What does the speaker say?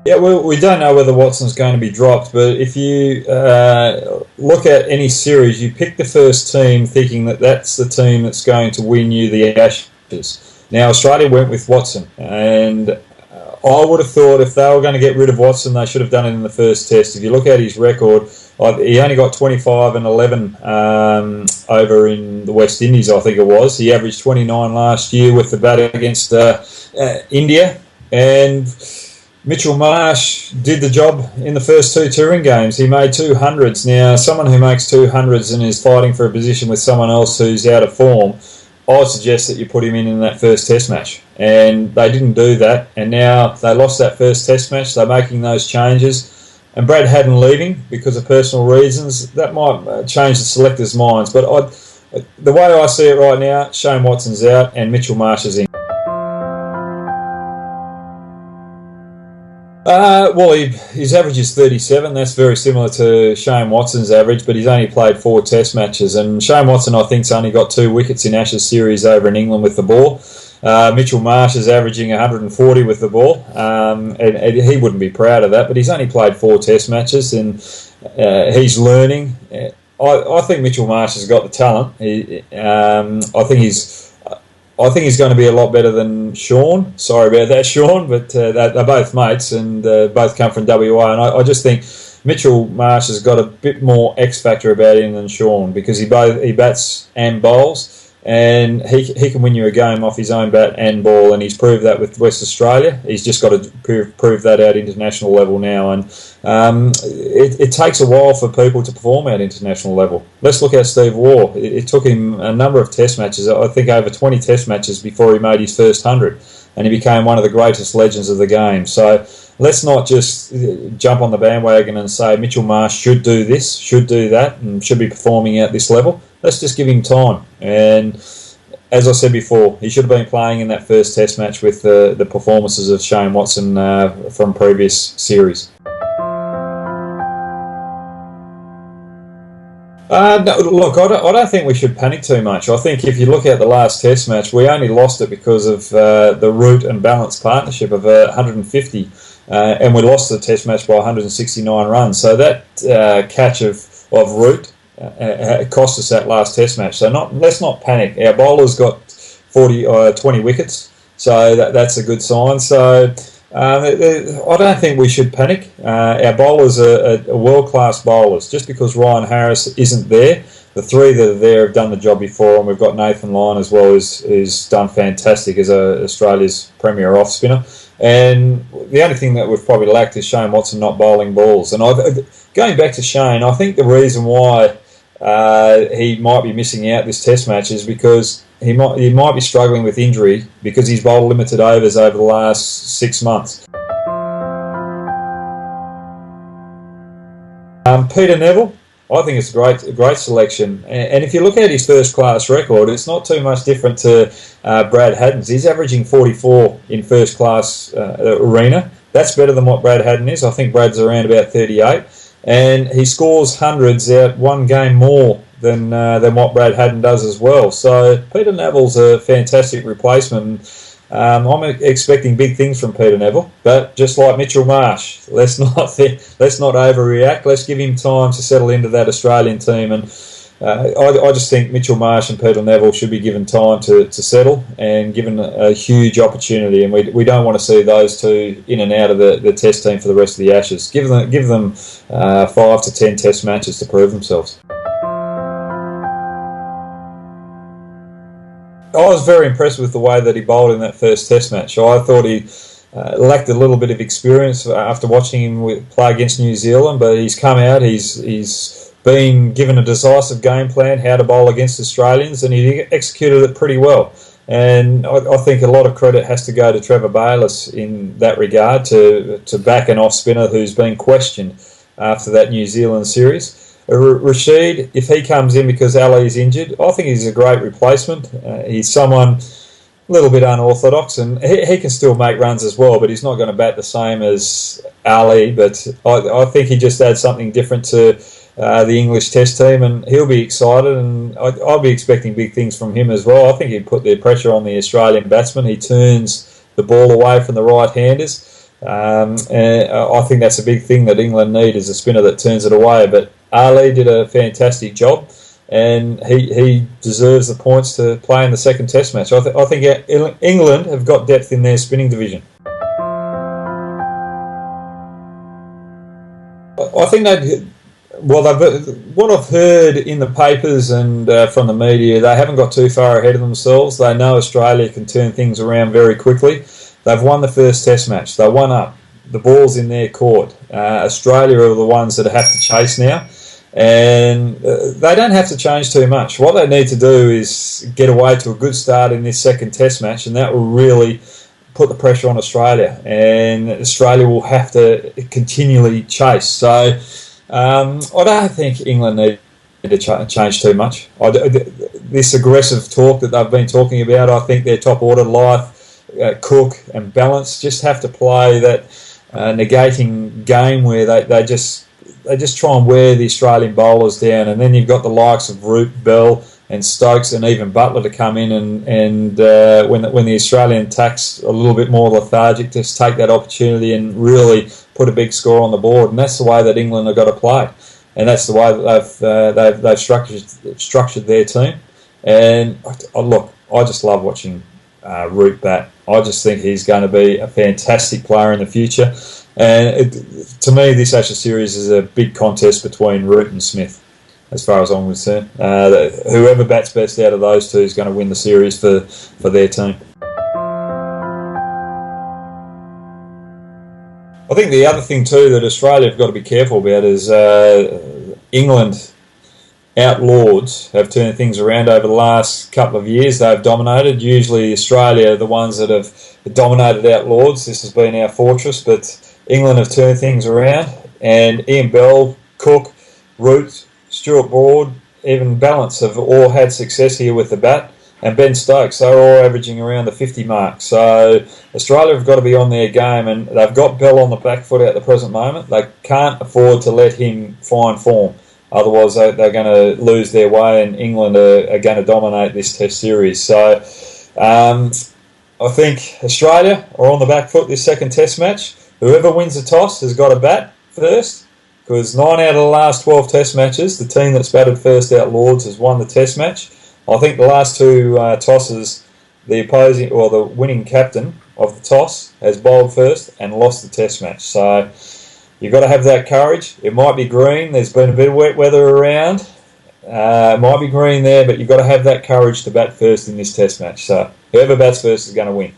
Yeah, well, we don't know whether Watson's going to be dropped, but if you look at any series, you pick the first team thinking that that's the team that's going to win you the Ashes. Now, Australia went with Watson, and I would have thought if they were going to get rid of Watson, they should have done it in the first test. If you look at his record, he only got 25 and 11 over in the West Indies, I think it was. He averaged 29 last year with the bat against India, and Mitchell Marsh did the job in the first two touring games. He made 200s. Now, someone who makes 200s and is fighting for a position with someone else who's out of form, I would suggest that you put him in that first test match. And they didn't do that. And now they lost that first test match. They're making those changes. And Brad Haddin leaving because of personal reasons, that might change the selectors' minds. But the way I see it right now, Shane Watson's out and Mitchell Marsh is in. Well, his average is 37. That's very similar to Shane Watson's average, but he's only played 4 test matches. And Shane Watson, I think, has only got 2 wickets in Ashes series over in England with the ball. Mitchell Marsh is averaging 140 with the ball, and he wouldn't be proud of that, but he's only played 4 test matches, and he's learning. I think Mitchell Marsh has got the talent. I think he's going to be a lot better than Sean. Sorry about that, Sean, but they're both mates and both come from WA. And I just think Mitchell Marsh has got a bit more X factor about him than Sean because he bats and bowls, and he can win you a game off his own bat and ball, and he's proved that with West Australia. He's just got to prove that at international level now, and it takes a while for people to perform at international level. Let's look at Steve Waugh. It took him a number of test matches, I think over 20 test matches before he made his first 100, and he became one of the greatest legends of the game. So let's not just jump on the bandwagon and say Mitchell Marsh should do this, should do that, and should be performing at this level. Let's just give him time. And as I said before, he should have been playing in that first test match with the performances of Shane Watson from previous series. No, look, I don't think we should panic too much. I think if you look at the last test match, we only lost it because of the root and balance partnership of 150, and we lost the test match by 169 runs. So that catch of root cost us that last test match. So let's not panic. Our bowler's got 20 wickets, so that's a good sign. So I don't think we should panic. Our bowlers are world-class bowlers. Just because Ryan Harris isn't there, the 3 that are there have done the job before, and we've got Nathan Lyon as well, who's done fantastic as Australia's premier off-spinner. And the only thing that we've probably lacked is Shane Watson not bowling balls. And going back to Shane, I think the reason why he might be missing out this test match is because he might be struggling with injury because he's bowled limited overs over the last 6 months. Peter Neville, I think it's a great selection. And if you look at his first-class record, it's not too much different to Brad Haddin's. He's averaging 44 in first-class arena. That's better than what Brad Haddin is. I think Brad's around about 38. And he scores hundreds out one game more than what Brad Haddin does as well. So Peter Neville's a fantastic replacement. I'm expecting big things from Peter Neville, but just like Mitchell Marsh, let's not overreact. Let's give him time to settle into that Australian team, and I just think Mitchell Marsh and Peter Neville should be given time to settle and given a huge opportunity. And we don't want to see those two in and out of the Test team for the rest of the Ashes. Give them 5 to 10 Test matches to prove themselves. I was very impressed with the way that he bowled in that first Test match. I thought he lacked a little bit of experience after watching him play against New Zealand, but he's come out. He's been given a decisive game plan how to bowl against Australians, and he executed it pretty well. And I think a lot of credit has to go to Trevor Bayliss in that regard to back an off spinner who's been questioned after that New Zealand series. Rashid, if he comes in because Ali's injured, I think he's a great replacement. He's someone a little bit unorthodox, and he can still make runs as well, but he's not going to bat the same as Ali. But I think he just adds something different to the English Test team, and he'll be excited, and I'll be expecting big things from him as well. I think he'd put the pressure on the Australian batsman. He turns the ball away from the right-handers. And I think that's a big thing that England need, is a spinner that turns it away. But Ali did a fantastic job, and he deserves the points to play in the second Test match. I think England have got depth in their spinning division. I think what I've heard in the papers and from the media, they haven't got too far ahead of themselves. They know Australia can turn things around very quickly. They've won the first Test match. They won up. The ball's in their court. Australia are the ones that have to chase now, and they don't have to change too much. What they need to do is get away to a good start in this second Test match, and that will really put the pressure on Australia, and Australia will have to continually chase. So I don't think England need to change too much. This aggressive talk that they've been talking about, I think their top order, Life, Cook and Balance, just have to play that negating game where they just try and wear the Australian bowlers down, and then you've got the likes of Root, Bell and Stokes and even Butler to come in and when the Australian attack's a little bit more lethargic, just take that opportunity and really put a big score on the board. And that's the way that England have got to play, and that's the way that they've structured their team. And look, I just love watching Root bat. I just think he's going to be a fantastic player in the future. And to me, this Ashes series is a big contest between Root and Smith, as far as I'm concerned. Whoever bats best out of those two is going to win the series for their team. I think the other thing too that Australia have got to be careful about is England out Lords have turned things around over the last couple of years. They've dominated. Usually Australia are the ones that have dominated out Lords. This has been our fortress, but England have turned things around, and Ian Bell, Cook, Root, Stuart Broad, even Balance have all had success here with the bat, and Ben Stokes, they're all averaging around the 50 mark. So Australia have got to be on their game, and they've got Bell on the back foot at the present moment. They can't afford to let him find form. Otherwise, they're going to lose their way, and England are going to dominate this Test series. So I think Australia are on the back foot this second Test match. Whoever wins the toss has got to bat first, because 9 out of the last 12 Test matches, the team that's batted first out Lords has won the Test match. I think the last two tosses, the opposing or the winning captain of the toss has bowled first and lost the Test match. So you've got to have that courage. It might be green. There's been a bit of wet weather around. It might be green there, but you've got to have that courage to bat first in this Test match. So whoever bats first is going to win.